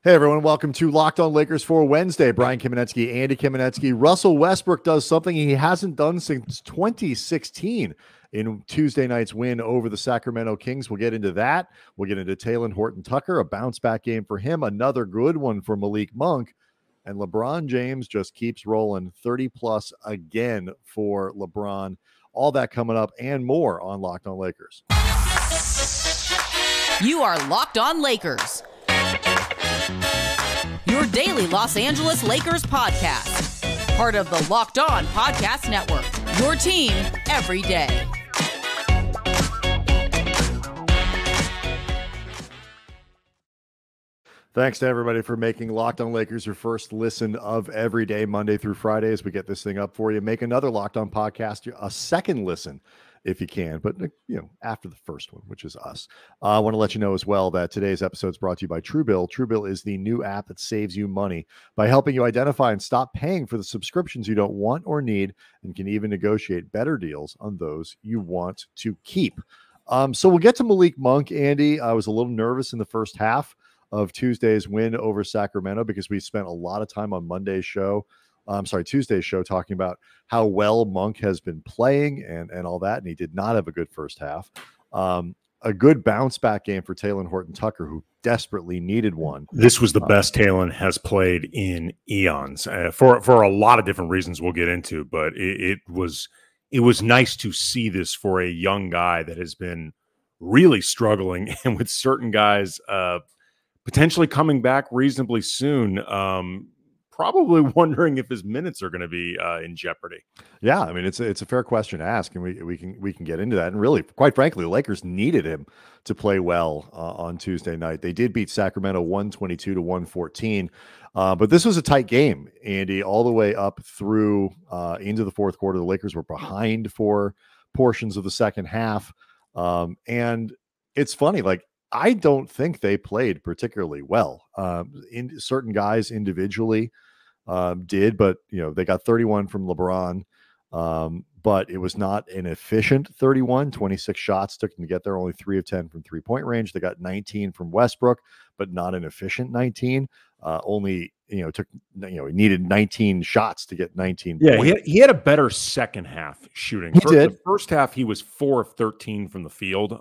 Hey everyone, welcome to Locked On Lakers for Wednesday. Brian Kamenetsky, Andy Kamenetsky. Russell Westbrook does something he hasn't done since 2016 in Tuesday night's win over the Sacramento Kings. We'll get into that. We'll get into Horton-Tucker, a bounce-back game for him, another good one for Malik Monk, and LeBron James just keeps rolling, 30-plus again for LeBron. All that coming up and more on Locked On Lakers. You are Locked On Lakers, your daily Los Angeles Lakers podcast. Part of the Locked On Podcast Network, your team every day. Thanks to everybody for making Locked On Lakers your first listen of every day, Monday through Friday, as we get this thing up for you. Make another Locked On podcast a second listen if you can, but after the first one, which is us. I want to let you know as well that today's episode is brought to you by Truebill. Truebill is the new app that saves you money by helping you identify and stop paying for the subscriptions you don't want or need, and can even negotiate better deals on those you want to keep. So we'll get to Malik Monk, Andy. I was a little nervous in the first half of Tuesday's win over Sacramento because we spent a lot of time on Tuesday's show talking about how well Monk has been playing and all that, and he did not have a good first half. A good bounce back game for Taylor Horton-Tucker, who desperately needed one. This was the best Taylor has played in eons for a lot of different reasons we'll get into, but it was nice to see this for a young guy that has been really struggling, and with certain guys potentially coming back reasonably soon, probably wondering if his minutes are going to be in jeopardy. Yeah, I mean, it's a fair question to ask, and we can get into that. And really, quite frankly, the Lakers needed him to play well on Tuesday night. They did beat Sacramento 122-114, but this was a tight game, Andy, all the way up through into the fourth quarter. The Lakers were behind for portions of the second half, and it's funny, like, I don't think they played particularly well. In certain guys individually did, but they got 31 from LeBron, but it was not an efficient 31. 26 shots took them to get there, only 3 of 10 from three-point range. They got 19 from Westbrook, but not an efficient 19. He needed 19 shots to get 19 points. He had a better second half shooting. He did. The first half, he was 4 of 13 from the field.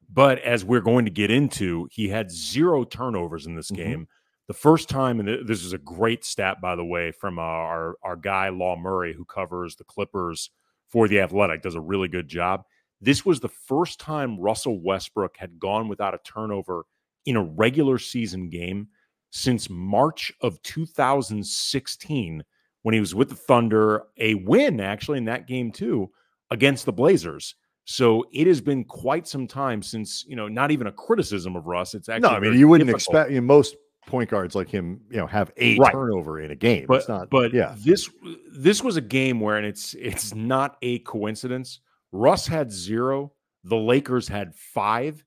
But as we're going to get into, he had 0 turnovers in this game. The first time, and this is a great stat, by the way, from our guy, Law Murray, who covers the Clippers for The Athletic, does a really good job. This was the first time Russell Westbrook had gone without a turnover in a regular season game since March of 2016, when he was with the Thunder, a win, actually, in that game, too, against the Blazers. So it has been quite some time since, not even a criticism of Russ. It's actually you wouldn't expect most point guards like him, have a turnover in a game. But, it's not, this was a game where, and it's not a coincidence, Russ had 0, the Lakers had 5.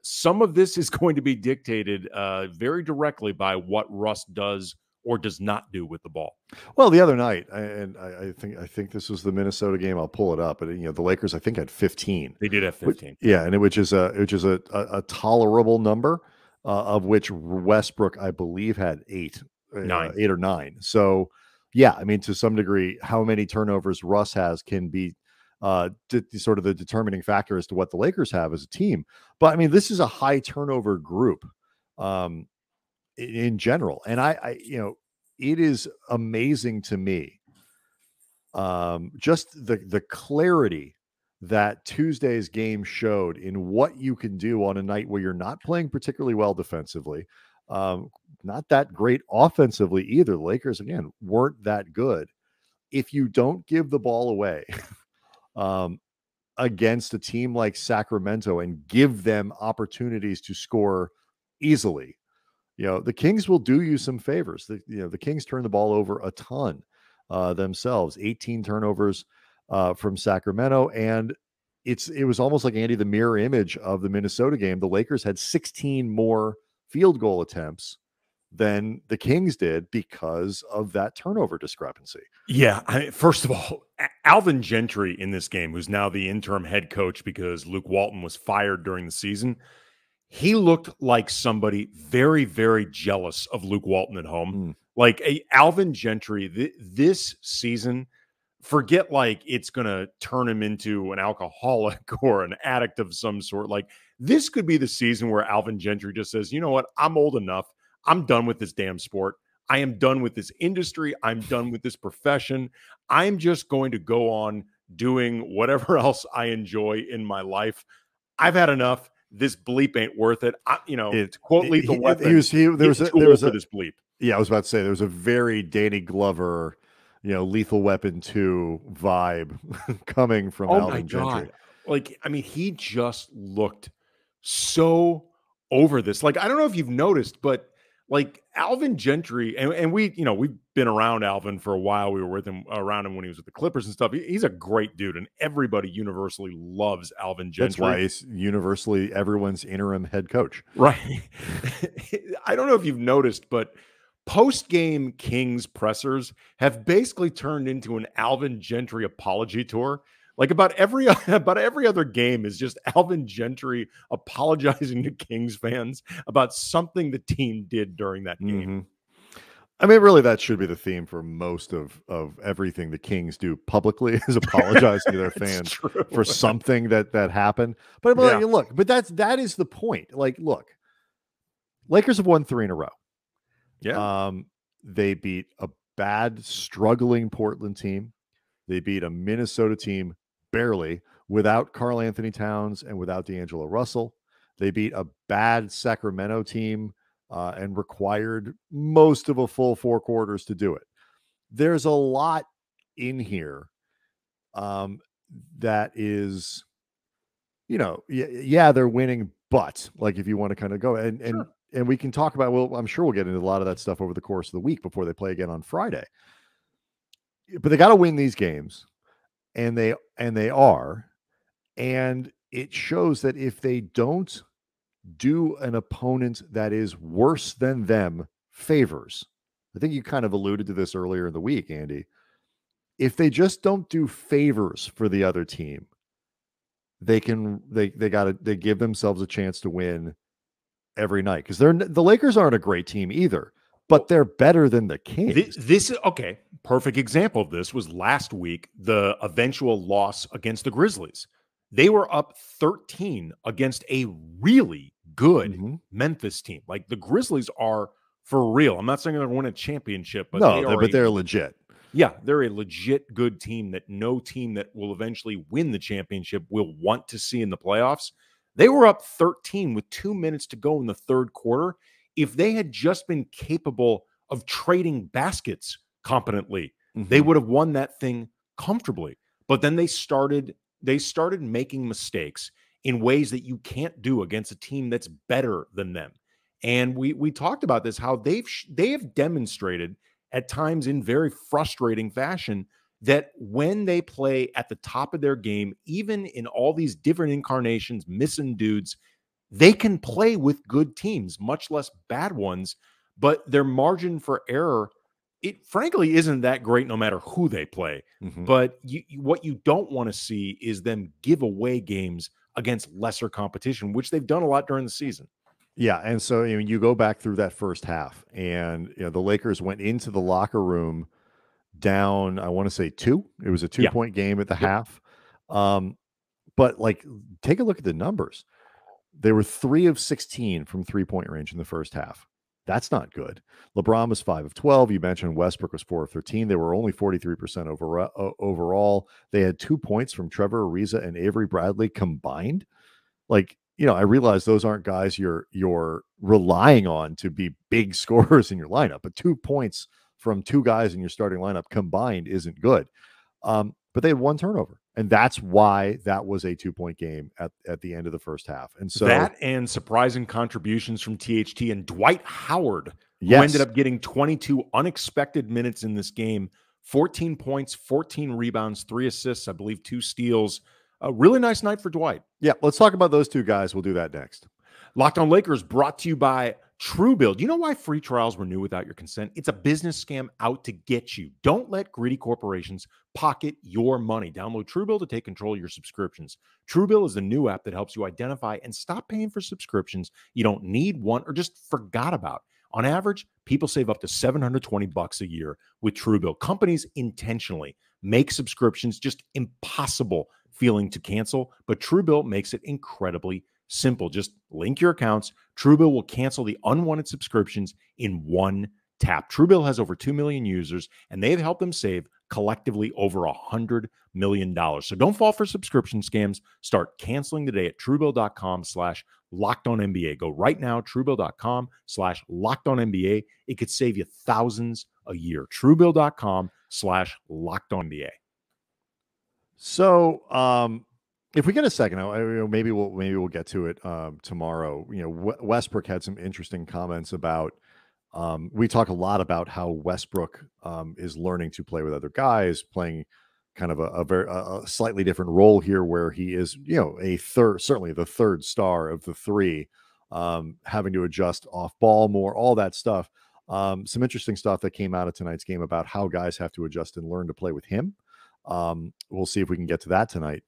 Some of this is going to be dictated very directly by what Russ does or does not do with the ball. Well, the other night, I think this was the Minnesota game. I'll pull it up, but the Lakers, I think, had 15. They did have 15. Which is a tolerable number, of which Westbrook, I believe, had 8 or 9. So, yeah, I mean, to some degree, how many turnovers Russ has can be sort of the determining factor as to what the Lakers have as a team. But I mean, this is a high turnover group. In general, and I it is amazing to me just the clarity that Tuesday's game showed in what you can do on a night where you're not playing particularly well defensively, not that great offensively either. The Lakers, again, weren't that good. If you don't give the ball away against a team like Sacramento and give them opportunities to score easily, the Kings will do you some favors. The Kings turn the ball over a ton themselves. 18 turnovers from Sacramento, and it was almost like, Andy, the mirror image of the Minnesota game. The Lakers had 16 more field goal attempts than the Kings did because of that turnover discrepancy. Yeah, first of all, Alvin Gentry in this game, who's now the interim head coach because Luke Walton was fired during the season, he looked like somebody very, very jealous of Luke Walton at home. Like Alvin Gentry, this season, forget like it's going to turn him into an alcoholic or an addict of some sort. Like this could be the season where Alvin Gentry just says, you know what? I'm old enough. I'm done with this damn sport. I am done with this industry. I'm done with this profession. I'm just going to go on doing whatever else I enjoy in my life. I've had enough. This bleep ain't worth it. To quote Lethal Weapon, there was this bleep. Yeah, I was about to say there was a very Danny Glover, Lethal Weapon 2 vibe coming from Alvin Gentry. Like, I mean, he just looked so over this. Like, I don't know if you've noticed, but like Alvin Gentry, and we've been around Alvin for a while. We were around him when he was with the Clippers and stuff. He's a great dude, and everybody universally loves Alvin Gentry. That's why he's universally everyone's interim head coach. Right. I don't know if you've noticed, but post-game Kings pressers have basically turned into an Alvin Gentry apology tour. Like about every other game is just Alvin Gentry apologizing to Kings fans about something the team did during that game. I mean, really, that should be the theme for most of everything the Kings do publicly is apologizing to their fans for something that happened. But look, that is the point. Like, look, Lakers have won 3 in a row. Yeah. They beat a bad, struggling Portland team. They beat a Minnesota team barely without Karl Anthony Towns and without D'Angelo Russell. They beat a bad Sacramento team and required most of a full 4 quarters to do it. There's a lot in here that is, they're winning, but like if you want to kind of go and we can talk about, well, I'm sure we'll get into a lot of that stuff over the course of the week before they play again on Friday. But they got to win these games, and they are, and it shows that if they don't do an opponent that is worse than them favors, I think you kind of alluded to this earlier in the week, Andy. If they just don't do favors for the other team, they give themselves a chance to win every night, because the Lakers aren't a great team either, but they're better than the Kings. This okay. Perfect example of this was last week, the eventual loss against the Grizzlies. They were up 13 against a really good Memphis team. Like the Grizzlies are for real. I'm not saying they're going to win a championship, but they're legit. Yeah, they're a legit good team that no team that will eventually win the championship will want to see in the playoffs. They were up 13 with 2 minutes to go in the third quarter. If they had just been capable of trading baskets competently, they would have won that thing comfortably. But then they started making mistakes in ways that you can't do against a team that's better than them. And we talked about this, how they have demonstrated at times in very frustrating fashion that when they play at the top of their game, even in all these different incarnations, missing dudes, they can play with good teams, much less bad ones. But their margin for error, it frankly isn't that great no matter who they play. But what you don't want to see is them give away games against lesser competition, which they've done a lot during the season. Yeah, and so you go back through that first half, and the Lakers went into the locker room down, I want to say 2. It was a 2-point game at the half. But like, take a look at the numbers. They were 3 of 16 from 3-point range in the first half. That's not good. LeBron was 5 of 12. You mentioned Westbrook was 4 of 13. They were only 43% overall. They had 2 points from Trevor Ariza and Avery Bradley combined. Like, I realize those aren't guys you're relying on to be big scorers in your lineup, but 2 points from 2 guys in your starting lineup combined isn't good. But they had 1 turnover, and that's why that was a 2-point game at the end of the first half. And so that and surprising contributions from THT and Dwight Howard, who ended up getting 22 unexpected minutes in this game, 14 points, 14 rebounds, 3 assists, I believe 2 steals. A really nice night for Dwight. Yeah, let's talk about those 2 guys. We'll do that next. Locked On Lakers brought to you by Truebill. Do you know why free trials were new without your consent? It's a business scam out to get you. Don't let greedy corporations pocket your money. Download Truebill to take control of your subscriptions. Truebill is the new app that helps you identify and stop paying for subscriptions you don't need, want, or just forgot about. On average, people save up to $720 a year with Truebill. Companies intentionally make subscriptions just impossible feeling to cancel, but Truebill makes it incredibly simple. Just link your accounts. Truebill will cancel the unwanted subscriptions in one tap. Truebill has over 2 million users, and they've helped them save collectively over $100 million. So don't fall for subscription scams. Start canceling today at Truebill.com/LockedOnNBA. Go right now, Truebill.com/LockedOnNBA. It could save you thousands a year. Truebill.com/LockedOnNBA. So, if we get a second, maybe we'll get to it tomorrow. Westbrook had some interesting comments about. We talk a lot about how Westbrook is learning to play with other guys, playing kind of a slightly different role here, where he is, certainly the third star of the three, having to adjust off ball more, all that stuff. Some interesting stuff that came out of tonight's game about how guys have to adjust and learn to play with him. We'll see if we can get to that tonight.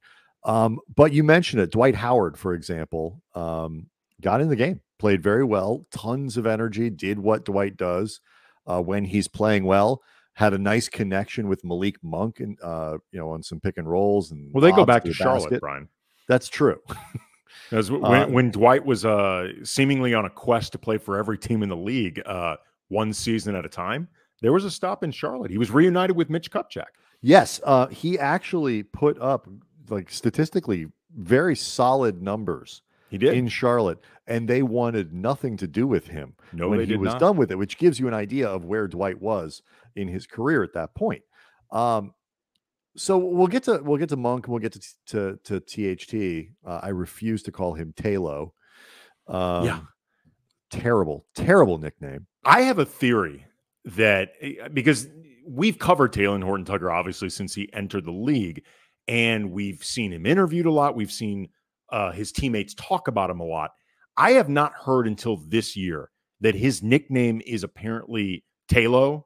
But you mentioned it. Dwight Howard, for example, got in the game, played very well, tons of energy, did what Dwight does when he's playing well, had a nice connection with Malik Monk and, on some pick and rolls. And well, they go back to Charlotte, Brian. That's true. Because when Dwight was seemingly on a quest to play for every team in the league, one season at a time, there was a stop in Charlotte. He was reunited with Mitch Kupchak. Yes, he actually put up, like, statistically very solid numbers. He did in Charlotte, and they wanted nothing to do with him when he was done with it, which gives you an idea of where Dwight was in his career at that point. So we'll get to Monk, and we'll get to THT. I refuse to call him Talo. Terrible nickname. I have a theory that, because we've covered Taylor Horton-Tucker obviously since he entered the league, and we've seen him interviewed a lot. We've seen his teammates talk about him a lot. I have not heard until this year that his nickname is apparently Talo.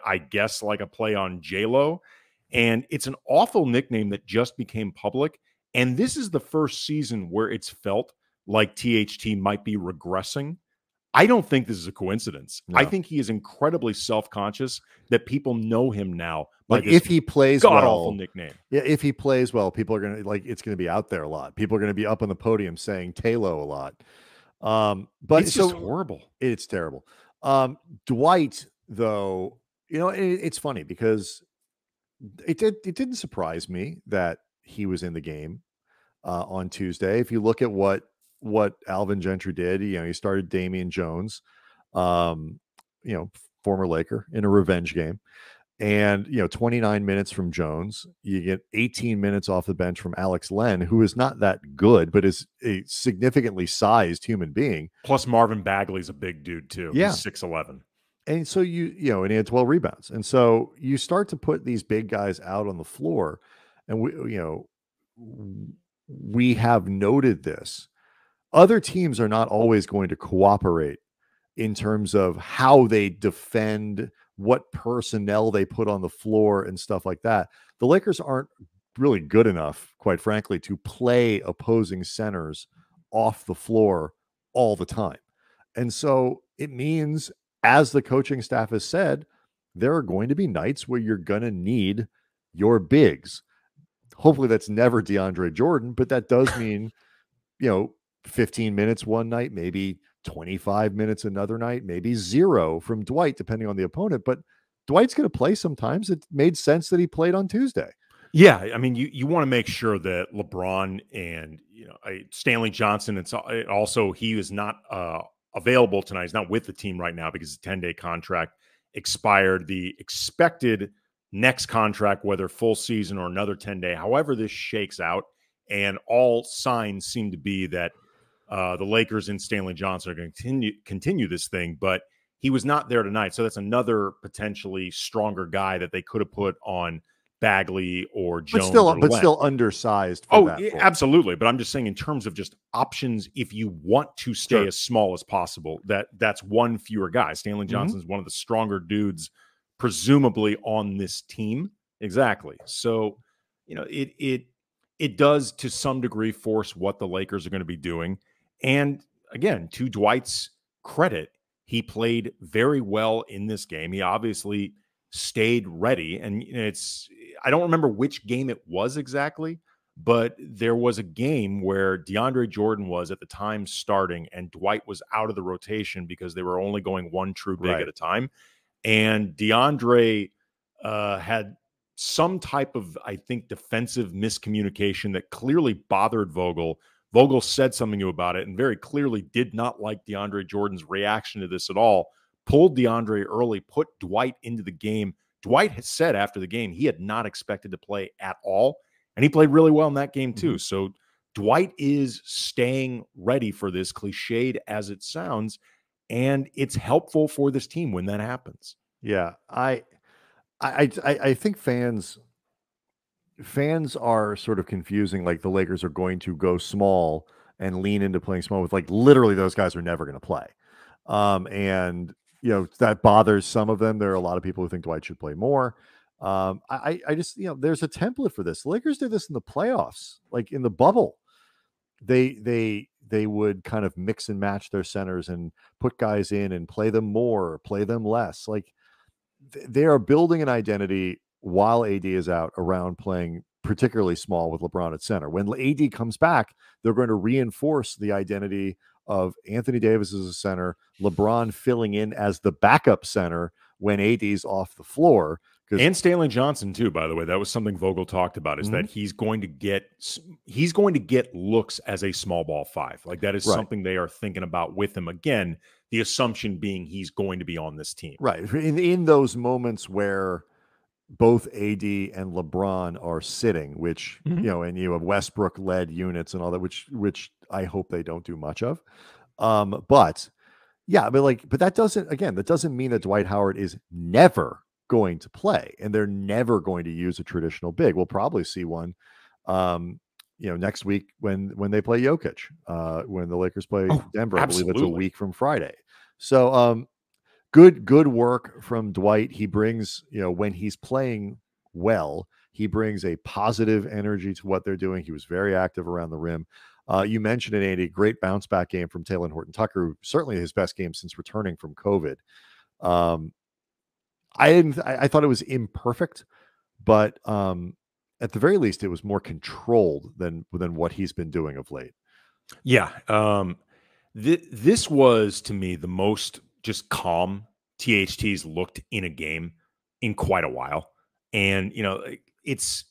I guess like a play on J-Lo. And it's an awful nickname that just became public. And this is the first season where it's felt like THT might be regressing. I don't think this is a coincidence. No. I think he is incredibly self-conscious that people know him now. Like, if he plays well, god-awful nickname. Yeah, if he plays well, people are going to, it's going to be out there a lot. People are going to be up on the podium saying Talo a lot. But it's just horrible. It's terrible. Dwight, though, it's funny because it didn't surprise me that he was in the game on Tuesday. If you look at what Alvin Gentry did, he started Damian Jones, former Laker, in a revenge game. And, 29 minutes from Jones. You get 18 minutes off the bench from Alex Len, who is not that good, but is a significantly sized human being. Plus Marvin Bagley's a big dude too. Yeah. He's 6'11". And so and he had 12 rebounds. And so you start to put these big guys out on the floor, and we have noted this. Other teams are not always going to cooperate in terms of how they defend, what personnel they put on the floor and stuff like that. The Lakers aren't really good enough, quite frankly, to play opposing centers off the floor all the time. And so it means, as the coaching staff has said, there are going to be nights where you're going to need your bigs. Hopefully that's never DeAndre Jordan, but that does mean, 15 minutes one night, maybe 25 minutes another night, maybe 0 from Dwight, depending on the opponent. But Dwight's going to play sometimes. It made sense that he played on Tuesday. Yeah, I mean, you want to make sure that LeBron and Stanley Johnson, it's also, he is not available tonight. He's not with the team right now because his 10-day contract expired. The expected next contract, whether full season or another 10-day, however this shakes out, and all signs seem to be that the Lakers and Stanley Johnson are going to continue this thing, but he was not there tonight. So that's another potentially stronger guy that they could have put on Bagley or Jones or but Len. still undersized. For that role. Absolutely. But I'm just saying, in terms of just options, if you want to stay as small as possible, that's one fewer guy. Stanley Johnson's one of the stronger dudes, presumably on this team. Exactly. So, it does to some degree force what the Lakers are going to be doing. And again, to Dwight's credit, he played very well in this game. He obviously stayed ready. And I don't remember which game it was exactly, but there was a game where DeAndre Jordan was at the time starting and Dwight was out of the rotation because they were only going one true big at a time. And DeAndre had some type of, I think, defensive miscommunication that clearly bothered Vogel. Vogel said something to him about it and very clearly did not like DeAndre Jordan's reaction to this at all. Pulled DeAndre early, put Dwight into the game. Dwight had said after the game he had not expected to play at all, and he played really well in that game too. So Dwight is staying ready for this, cliched as it sounds, and it's helpful for this team when that happens. Yeah, I think fans are sort of confusing. Like the Lakers are going to go small and lean into playing small with like literally those guys are never going to play, and that bothers some of them. There are a lot of people who think Dwight should play more. I just, there's a template for this. The Lakers did this in the playoffs, like in the bubble. They would kind of mix and match their centers and put guys in and play them more, or play them less. Like they are building an identity while AD is out around playing particularly small with LeBron at center. When AD comes back, they're going to reinforce the identity of Anthony Davis as a center, LeBron filling in as the backup center when AD's off the floor. And Stanley Johnson too, by the way. That was something Vogel talked about, is that he's going to get looks as a small ball five. Like that is something they are thinking about with him. Again, the assumption being he's going to be on this team. Right. In those moments where both AD and LeBron are sitting, which, and you have Westbrook led units and all that, which I hope they don't do much of. But that doesn't mean that Dwight Howard is never going to play and they're never going to use a traditional big. We'll probably see one, next week when they play Jokic, when the Lakers play Denver. I believe it's a week from Friday. So, Good work from Dwight. He brings, when he's playing well, he brings a positive energy to what they're doing. He was very active around the rim. You mentioned it, Andy, great bounce back game from Taylor Horton-Tucker, certainly his best game since returning from COVID. I thought it was imperfect, but at the very least, it was more controlled than what he's been doing of late. Yeah. This was, to me, the most just calm THT's looked in a game in quite a while. And, it's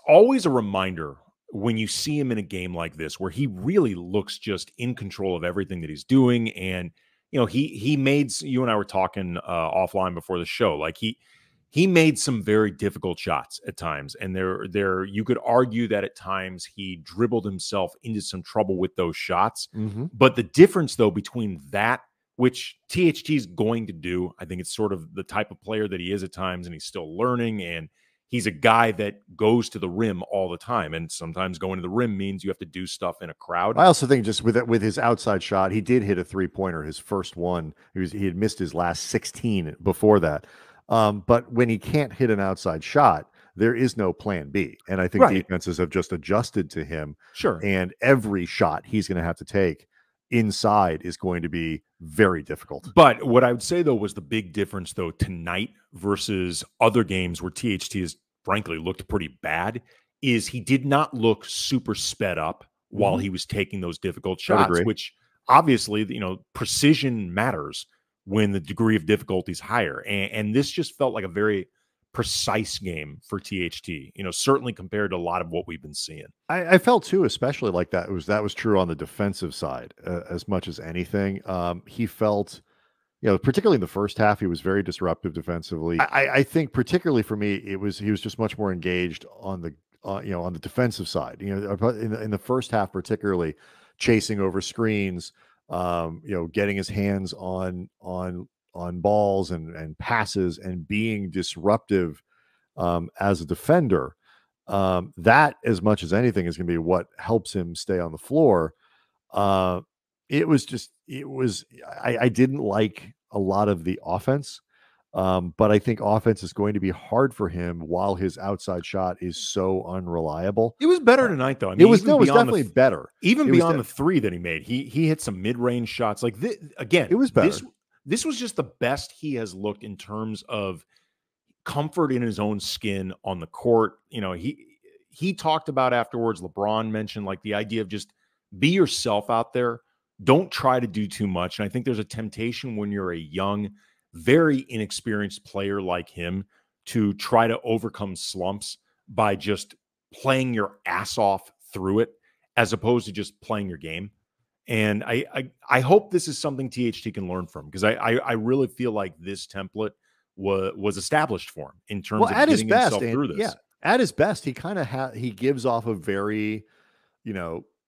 always a reminder when you see him in a game like this, where he really looks just in control of everything that he's doing. And, he made, you and I were talking offline before the show, like he made some very difficult shots at times. And there, you could argue that at times he dribbled himself into some trouble with those shots. But the difference though, between that, which THT is going to do, I think it's sort of the type of player that he is at times, and he's still learning, and he's a guy that goes to the rim all the time. And sometimes going to the rim means you have to do stuff in a crowd. I also think just with his outside shot, he did hit a 3-pointer, his first one. He had missed his last 16 before that. But when he can't hit an outside shot, there is no plan B. And I think defenses have just adjusted to him. Sure. And every shot he's going to have to take inside is going to be very difficult. But what I would say, though, was the big difference, though, tonight versus other games where THT has frankly looked pretty bad, is he did not look super sped up while he was taking those difficult shots, which obviously, precision matters when the degree of difficulty is higher. And this just felt like a very precise game for THT, certainly compared to a lot of what we've been seeing. I felt too, especially like that was true on the defensive side as much as anything. He felt, particularly in the first half, he was very disruptive defensively. I think particularly for me, he was just much more engaged on the defensive side, in the first half, particularly chasing over screens, getting his hands on balls and passes and being disruptive as a defender. That, as much as anything, is going to be what helps him stay on the floor. I didn't like a lot of the offense. But I think offense is going to be hard for him while his outside shot is so unreliable. It was better tonight, though. I mean, it was definitely better. Even beyond the three that he made, he hit some mid-range shots. Like again, it was better. This was just the best he has looked in terms of comfort in his own skin on the court. You know, he talked about afterwards. LeBron mentioned like the idea of just be yourself out there. Don't try to do too much. And I think there's a temptation when you're a young, very inexperienced player like him to try to overcome slumps by just playing your ass off through it, as opposed to just playing your game. And I hope this is something THT can learn from, because I really feel like this template was established for him in terms of getting himself through this. Yeah, at his best, he kind of he gives off a very,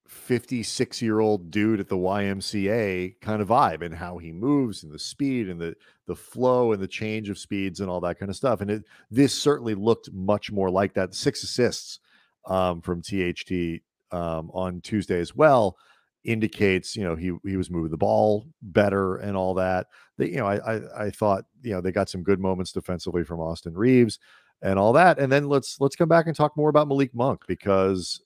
56-year-old dude at the YMCA kind of vibe, and how he moves and the speed and the flow and the change of speeds and all that kind of stuff. And this certainly looked much more like that. 6 assists from THT on Tuesday as well indicates, he was moving the ball better and all that. I thought, they got some good moments defensively from Austin Reeves and all that. And then let's come back and talk more about Malik Monk, because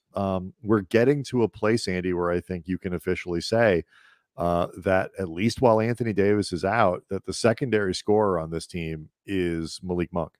we're getting to a place, Andy, where I think you can officially say that at least while Anthony Davis is out, that the secondary scorer on this team is Malik Monk.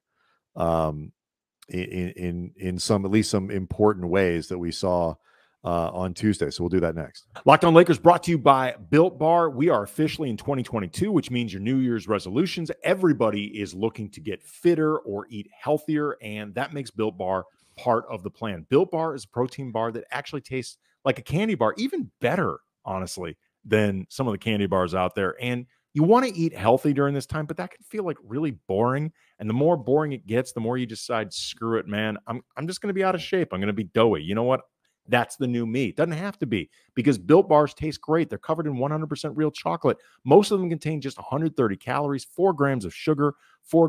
In some, at least some important ways that we saw on Tuesday. So we'll do that next. Locked On Lakers brought to you by Built Bar. We are officially in 2022, which means your New Year's resolutions. Everybody is looking to get fitter or eat healthier, and that makes Built Bar part of the plan. Built Bar is a protein bar that actually tastes like a candy bar, even better, honestly, than some of the candy bars out there. And you want to eat healthy during this time, but that can feel like really boring. And the more boring it gets, the more you decide, screw it, man. I'm just going to be out of shape. I'm going to be doughy. You know what? That's the new me. It doesn't have to be, because Built Bars taste great. They're covered in 100% real chocolate. Most of them contain just 130 calories, 4 grams of sugar, 4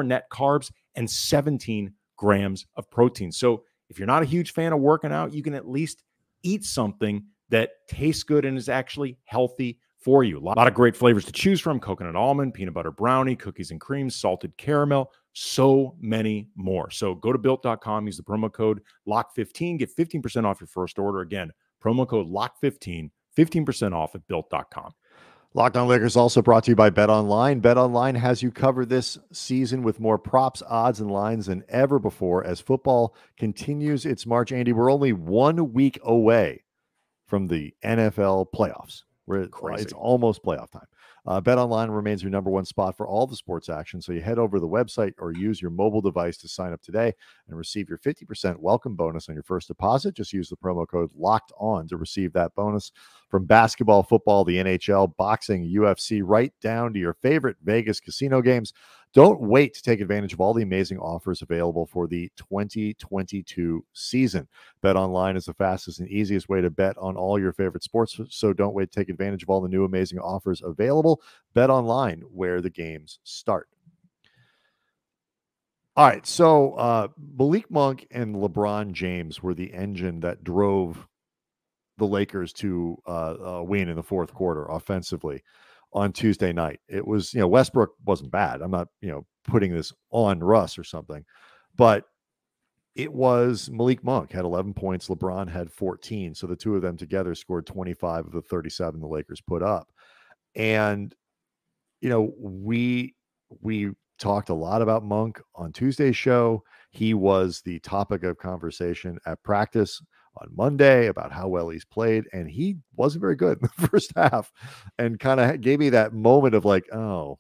net carbs, and 17 grams of protein. So if you're not a huge fan of working out, you can at least eat something that tastes good and is actually healthy for you. A lot of great flavors to choose from: coconut almond, peanut butter brownie, cookies and cream, salted caramel, so many more. So go to built.com, use the promo code LOCK15, get 15% off your first order. Again, promo code LOCK15, 15% off at built.com. Locked On Lakers also brought to you by BetOnline. BetOnline has you covered this season with more props, odds, and lines than ever before as football continues its march. Andy, we're only 1 week away from the NFL playoffs. It's almost playoff time. BetOnline remains your #1 spot for all the sports action, so you head over to the website or use your mobile device to sign up today and receive your 50% welcome bonus on your first deposit. Just use the promo code LOCKEDON to receive that bonus. From basketball, football, the NHL, boxing, UFC, right down to your favorite Vegas casino games. Don't wait to take advantage of all the amazing offers available for the 2022 season. BetOnline is the fastest and easiest way to bet on all your favorite sports, so don't wait to take advantage of all the new amazing offers available. BetOnline, where the games start. All right, so Malik Monk and LeBron James were the engine that drove the Lakers to a win in the fourth quarter offensively on Tuesday night. It was, Westbrook wasn't bad. I'm not, putting this on Russ or something, but it was Malik Monk had 11 points. LeBron had 14. So the two of them together scored 25 of the 37 the Lakers put up. And, we talked a lot about Monk on Tuesday's show. He was the topic of conversation at practice on Monday about how well he's played, and he wasn't very good in the first half, and kind of gave me that moment of like, oh,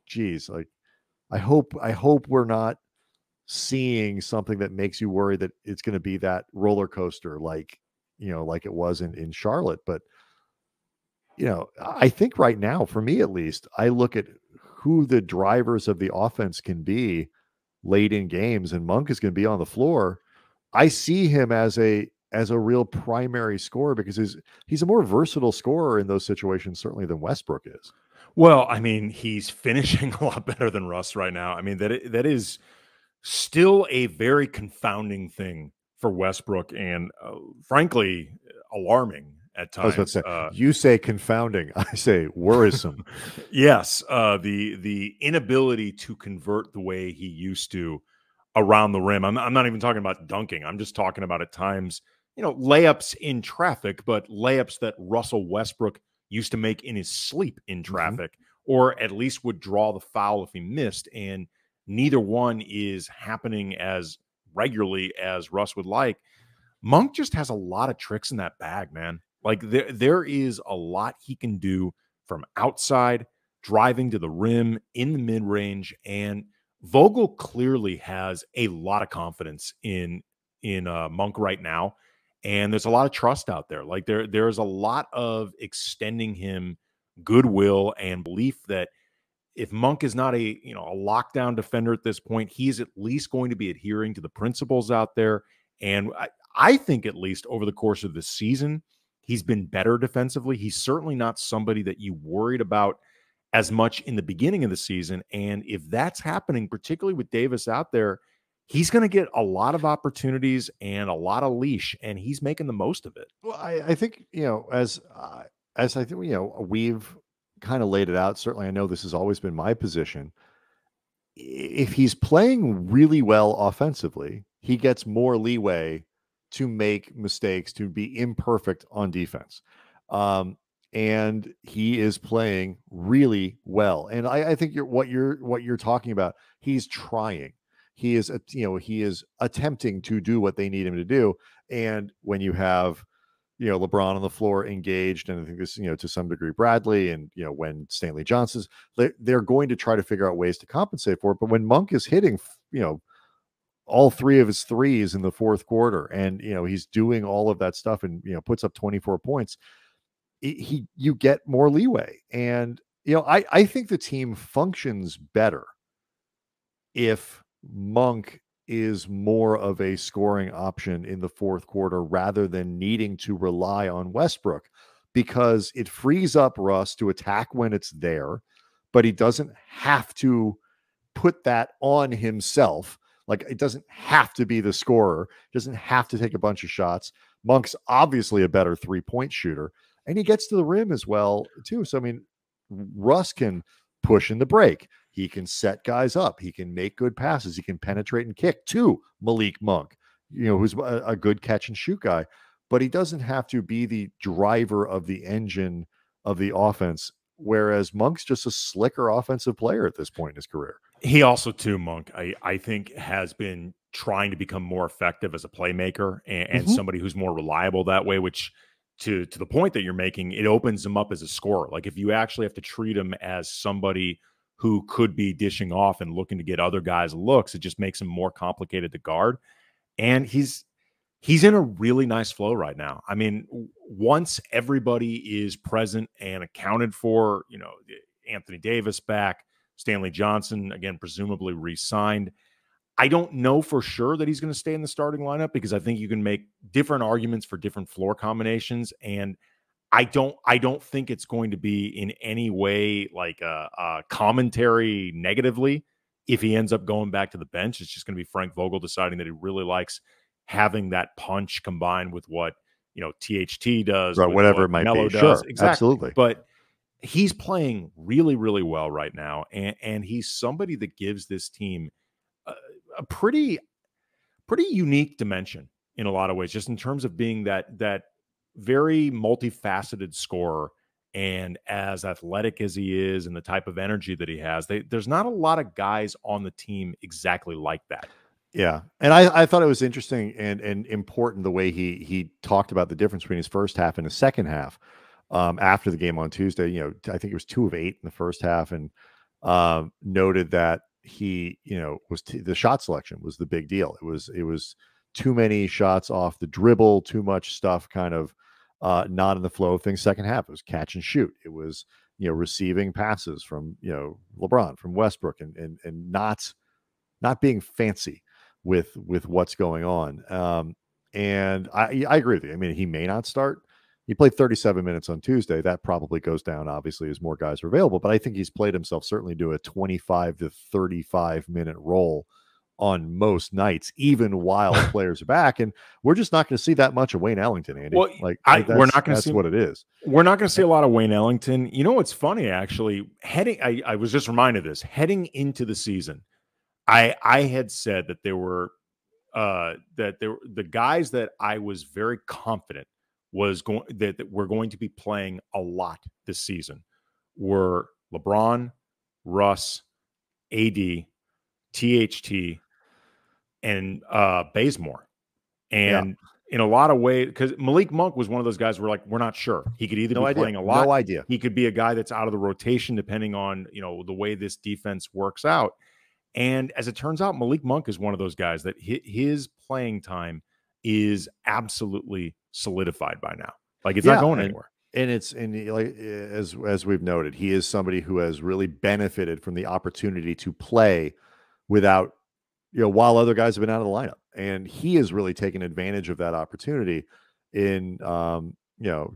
geez, like I hope we're not seeing something that makes you worry that it's going to be that roller coaster, like it was in Charlotte. But I think right now, for me at least, I look at who the drivers of the offense can be late in games, and Monk is going to be on the floor. I see him as a real primary scorer because he's a more versatile scorer in those situations, certainly, than Westbrook is. Well, I mean, he's finishing a lot better than Russ right now. I mean, that is still a very confounding thing for Westbrook and frankly, alarming at times. I was about to say, you say confounding, I say worrisome. Yes, the inability to convert the way he used to around the rim. I'm not even talking about dunking. I'm just talking about at times, layups in traffic, but layups that Russell Westbrook used to make in his sleep in traffic, or at least would draw the foul if he missed. And neither one is happening as regularly as Russ would like. Monk just has a lot of tricks in that bag, man. Like there is a lot he can do from outside, driving to the rim, in the mid-range, and Vogel clearly has a lot of confidence in Monk right now, and there's a lot of trust out there. Like there's a lot of extending him goodwill and belief that if Monk is not a lockdown defender at this point, he's at least going to be adhering to the principles out there. And I think at least over the course of the season, he's been better defensively. He's certainly not somebody that you worried about as much in the beginning of the season. And if that's happening, particularly with Davis out there, he's going to get a lot of opportunities and a lot of leash, and he's making the most of it. Well, I think, as I think, we've kind of laid it out. Certainly, I know this has always been my position. If he's playing really well offensively, he gets more leeway to make mistakes, to be imperfect on defense. And he is playing really well. And I think what you're talking about, he's trying. He is, he is attempting to do what they need him to do. And when you have, LeBron on the floor engaged, and I think this, to some degree, Bradley, and, when Stanley Johnson's, they're going to try to figure out ways to compensate for it. But when Monk is hitting, all three of his threes in the fourth quarter, and, he's doing all of that stuff and, puts up 24 points, you get more leeway. And, I think the team functions better if Monk is more of a scoring option in the fourth quarter rather than needing to rely on Westbrook, because it frees up Russ to attack when it's there, but he doesn't have to put that on himself. Like, it doesn't have to be the scorer, doesn't have to take a bunch of shots. Monk's obviously a better three-point shooter, and he gets to the rim as well, too. So, I mean, Russ can push in the break. He can set guys up. He can make good passes. He can penetrate and kick to Malik Monk, who's a good catch and shoot guy, but he doesn't have to be the driver of the engine of the offense. Whereas Monk's just a slicker offensive player at this point in his career. He also, too, Monk, I think, has been trying to become more effective as a playmaker and somebody who's more reliable that way, which to the point that you're making, it opens him up as a scorer. Like, if you actually have to treat him as somebody who could be dishing off and looking to get other guys looks, it just makes him more complicated to guard. And he's in a really nice flow right now. I mean, once everybody is present and accounted for, Anthony Davis back, Stanley Johnson, again, presumably re-signed. I don't know for sure that he's going to stay in the starting lineup, because I think you can make different arguments for different floor combinations. And I don't think it's going to be in any way like a commentary negatively if he ends up going back to the bench. It's just going to be Frank Vogel deciding that he really likes having that punch combined with what, THT does, right, whatever it might Melo be. Does. Sure, exactly. Absolutely. But he's playing really, really well right now. And he's somebody that gives this team a pretty unique dimension in a lot of ways, just in terms of being that very multifaceted scorer, and as athletic as he is and the type of energy that he has, there's not a lot of guys on the team exactly like that. Yeah. And I thought it was interesting and important the way he talked about the difference between his first half and his second half. After the game on Tuesday, I think it was 2 of 8 in the first half, and noted that he, was the shot selection was the big deal. It was too many shots off the dribble, too much stuff kind of not in the flow of things. Second half, it was catch and shoot. It was, receiving passes from, LeBron, from Westbrook, and not being fancy with what's going on. And I agree with you. I mean, he may not start. He played 37 minutes on Tuesday. That probably goes down, obviously, as more guys are available. But I think he's played himself certainly to a 25 to 35 minute role on most nights, even while players are back. And we're just not going to see that much of Wayne Ellington, Andy. Well, we're not going to see what it is. We're not going to see a lot of Wayne Ellington. You know what's funny, actually? I was just reminded of this. Heading into the season, I had said that there were the guys that I was very confident that were going to be playing a lot this season were LeBron, Russ, AD, THT, and Bazemore. And in a lot of ways, because Malik Monk was one of those guys we're like, we're not sure. He could either be playing a lot. No idea. He could be a guy that's out of the rotation depending on, the way this defense works out. And as it turns out, Malik Monk is one of those guys that his playing time is absolutely solidified by now. Like, it's not going anywhere. And like as we've noted, he is somebody who has really benefited from the opportunity to play without, while other guys have been out of the lineup, and he has really taken advantage of that opportunity. In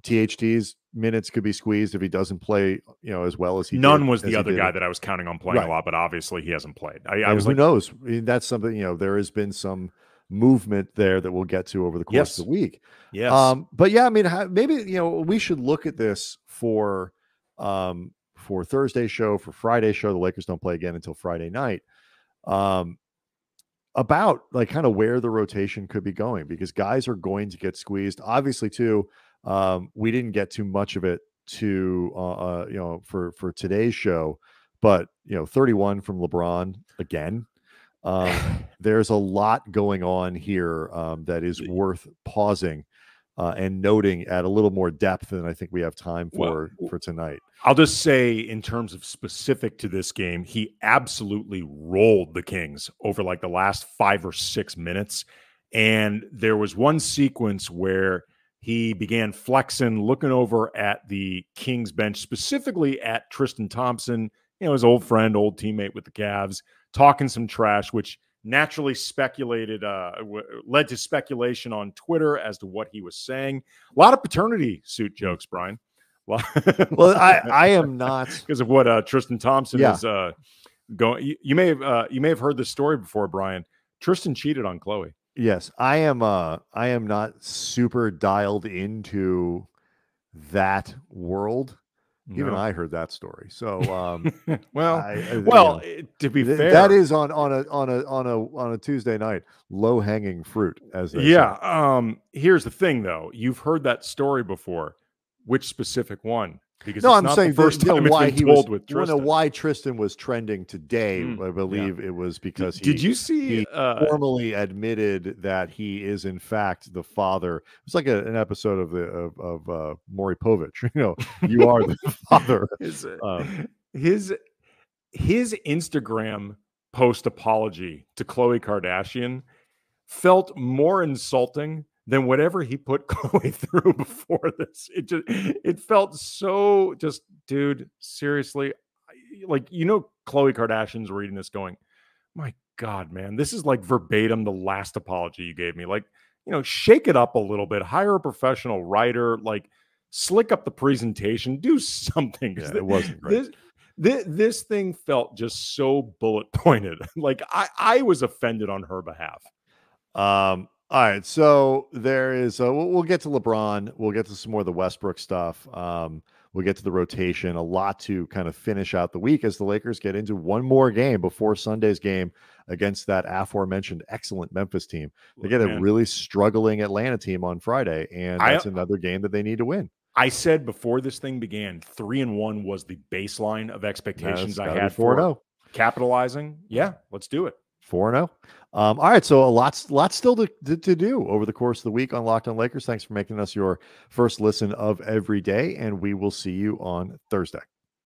THT's minutes could be squeezed if he doesn't play, as well as he. None was the other guy that I was counting on playing a lot, but obviously he hasn't played. I was who knows? I mean, that's something. There has been some movement there that we'll get to over the course of the week. Yes. But yeah, I mean, maybe we should look at this for Thursday's show, for Friday's show. The Lakers don't play again until Friday night. About like kind of where the rotation could be going, because guys are going to get squeezed. Obviously, too, we didn't get too much of it for today's show, but 31 from LeBron again. There's a lot going on here that is worth pausing and noting at a little more depth than I think we have time for tonight. I'll just say, in terms of specific to this game, he absolutely rolled the Kings over like the last 5 or 6 minutes. And there was one sequence where he began flexing, looking over at the Kings bench, specifically at Tristan Thompson, his old friend, old teammate with the Cavs, talking some trash, which naturally led to speculation on Twitter as to what he was saying. A lot of paternity suit jokes, Brian. Well, I am not, because of what Tristan Thompson is going. You may have heard this story before, Brian. Tristan cheated on Chloe. Yes, I am not super dialed into that world. No. Even I heard that story. So, to be fair, that is on a Tuesday night, low hanging fruit, as they say. Here's the thing, though. You've heard that story before. Which specific one? Because I'm saying the first time why he was with Tristan. Why Tristan was trending today. I believe it was because he formally admitted that he is in fact the father. It's like an episode of Maury Povich. You are the father. His Instagram post apology to Khloe Kardashian felt more insulting than whatever he put Chloe through before this. It felt so just, dude, seriously. Like, Khloe Kardashian's reading this going, my God, man, this is like verbatim the last apology you gave me. Like, shake it up a little bit, hire a professional writer, like slick up the presentation, do something. Yeah, it wasn't great. This thing felt just so bullet pointed. Like I was offended on her behalf. All right, so there is. We'll get to LeBron. We'll get to some more of the Westbrook stuff. We'll get to the rotation. A lot to kind of finish out the week as the Lakers get into one more game before Sunday's game against that aforementioned excellent Memphis team. They get a really struggling Atlanta team on Friday, and that's another game that they need to win. I said before this thing began, 3-1 was the baseline of expectations I had 4-0. Capitalizing. Yeah, let's do it. 4-0. All right, so a lot still to do over the course of the week on Locked On Lakers. Thanks for making us your first listen of every day, and we will see you on Thursday.